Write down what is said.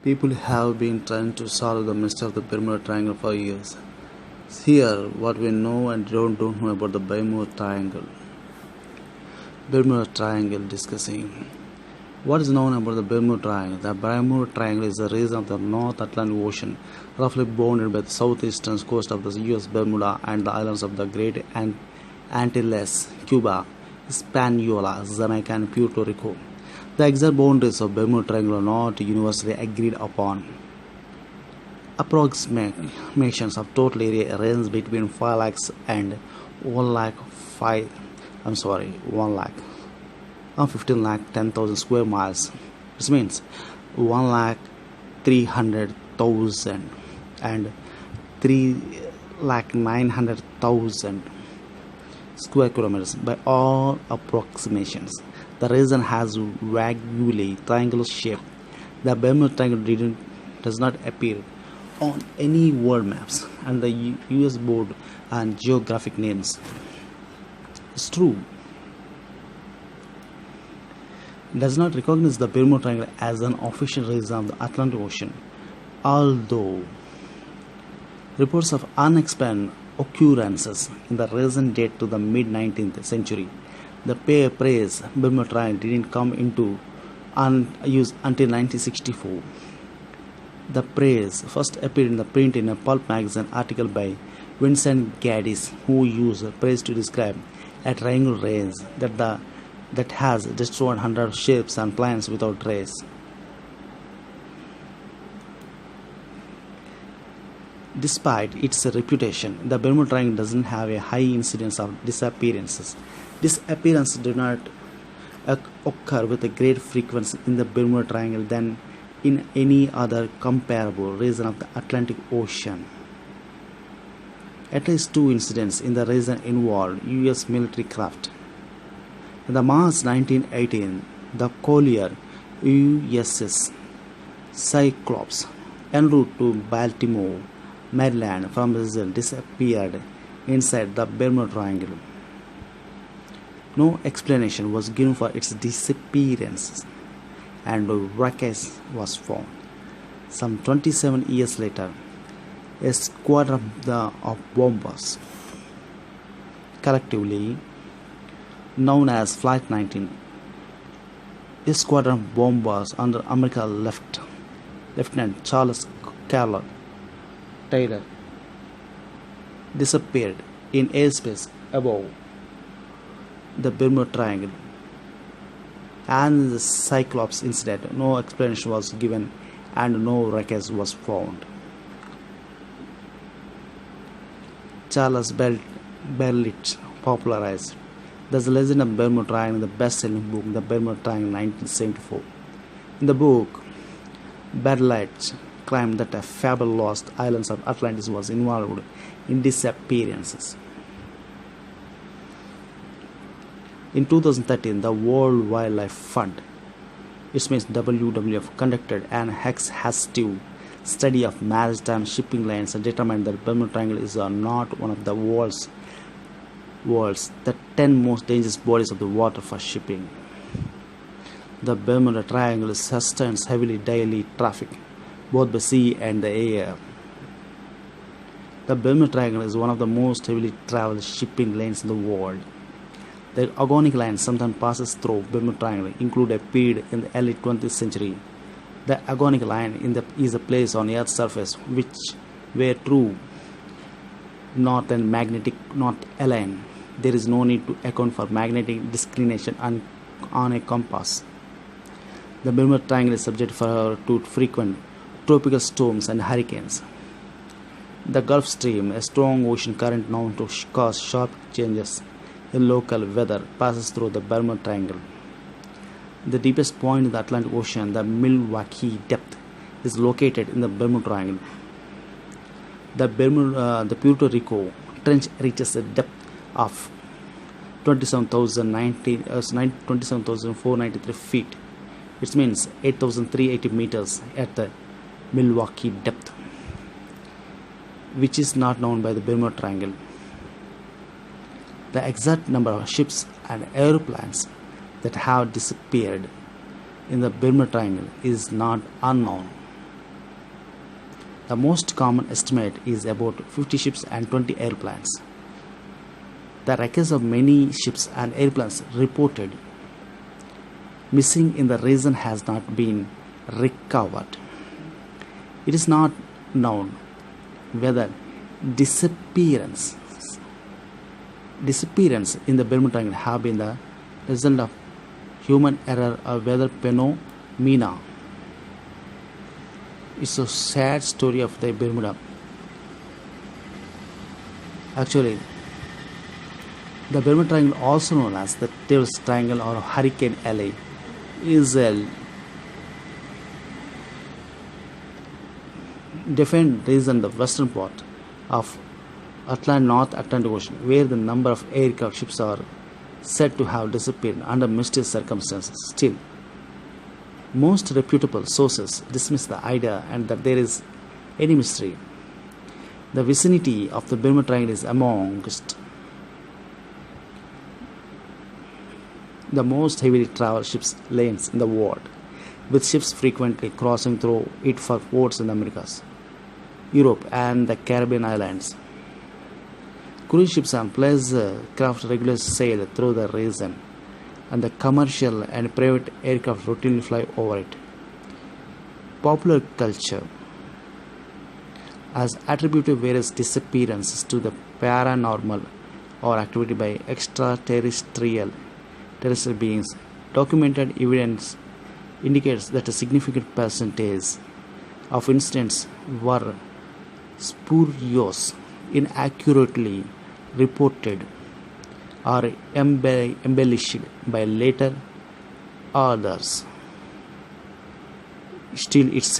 People have been trying to solve the mystery of the Bermuda Triangle for years. Here, what we know and don't know about the Bermuda Triangle. Bermuda Triangle discussing. What is known about the Bermuda Triangle? The Bermuda Triangle is a region of the North Atlantic Ocean, roughly bounded by the southeastern coast of the U.S. Bermuda and the islands of the Great Antilles, Cuba, Hispaniola, Jamaica, and Puerto Rico. The exact boundaries of Bermuda Triangle are not universally agreed upon. Approximations of total area range between 5 lakhs and 1 lakh 1 lakh 15 lakh 10,000 square miles. This means 1 lakh 300,000 and 3 lakh 900,000 square kilometers by all approximations. The region has vaguely triangular shape. The Bermuda Triangle does not appear on any world maps and the US Board and Geographic Names. It's true. It does not recognize the Bermuda Triangle as an official region of the Atlantic Ocean, although reports of unexplained occurrences in the region date to the mid-19th century. The phrase Bermuda Triangle didn't come into use until 1964. The phrase first appeared in the print in a pulp magazine article by Vincent Gaddis, who used the phrase to describe a triangle range that has destroyed hundreds of ships and planes without trace. Despite its reputation, the Bermuda Triangle doesn't have a high incidence of disappearances. Disappearances do not occur with a great frequency in the Bermuda Triangle than in any other comparable region of the Atlantic Ocean. At least 2 incidents in the region involved U.S. military craft. In the March 1918, the collier USS Cyclops en route to Baltimore, Maryland from Brazil disappeared inside the Bermuda Triangle. No explanation was given for its disappearance, and the wreckage was found. Some 27 years later, a squadron of bombers, collectively known as Flight 19, a squadron of bombers under American Lieutenant Charles Taylor disappeared in airspace above the Bermuda Triangle. And the Cyclops incident, no explanation was given and no wreckage was found. Charles Berlitz popularized The Legend of Bermuda Triangle, the best-selling book, The Bermuda Triangle, 1974. In the book, Berlitz claimed that a fabled lost islands of Atlantis was involved in disappearances. In 2013, the World Wildlife Fund, which means WWF, conducted an exhaustive study of maritime shipping lanes and determined that the Bermuda Triangle is not one of the world's the 10 most dangerous bodies of the water for shipping. The Bermuda Triangle sustains heavily daily traffic, both by sea and the air. The Bermuda Triangle is one of the most heavily traveled shipping lanes in the world. The Oceanic line sometimes passes through Bermuda Triangle, include a period in the early 20th century. The Oceanic line is a place on Earth's surface where true north and magnetic north align. There is no need to account for magnetic discrimination on a compass. The Bermuda Triangle is subject to frequent tropical storms and hurricanes. The Gulf Stream, a strong ocean current known to cause sharp changes in local weather, passes through the Bermuda Triangle. The deepest point in the Atlantic Ocean, the Milwaukee depth, is located in the Bermuda Triangle. The Puerto Rico Trench reaches a depth of 27,493 feet. It means 8,380 meters at the Milwaukee depth, which is not known by the Bermuda Triangle. The exact number of ships and aeroplanes that have disappeared in the Bermuda Triangle is not unknown. The most common estimate is about 50 ships and 20 airplanes. The wreckage of many ships and airplanes reported missing in the region has not been recovered. It is not known whether disappearance in the Bermuda Triangle have been the result of human error or whether phenomena. It's a sad story of the Bermuda. Actually, the Bermuda Triangle, also known as the Devil's Triangle or Hurricane Alley, is a defined region, the western part of North Atlantic Ocean, where the number of aircraft ships are said to have disappeared under mysterious circumstances. Still, most reputable sources dismiss the idea and that there is any mystery. The vicinity of the Bermuda Triangle is amongst the most heavily traveled ships lanes in the world, with ships frequently crossing through it for ports in the Americas, Europe, and the Caribbean islands. Cruise ships and pleasure craft regularly sail through the region, and the commercial and private aircraft routinely fly over it. Popular culture has attributed various disappearances to the paranormal or activity by extraterrestrial beings. Documented evidence indicates that a significant percentage of incidents were spurious, inaccurately reported, or embellished by later authors. Still, it's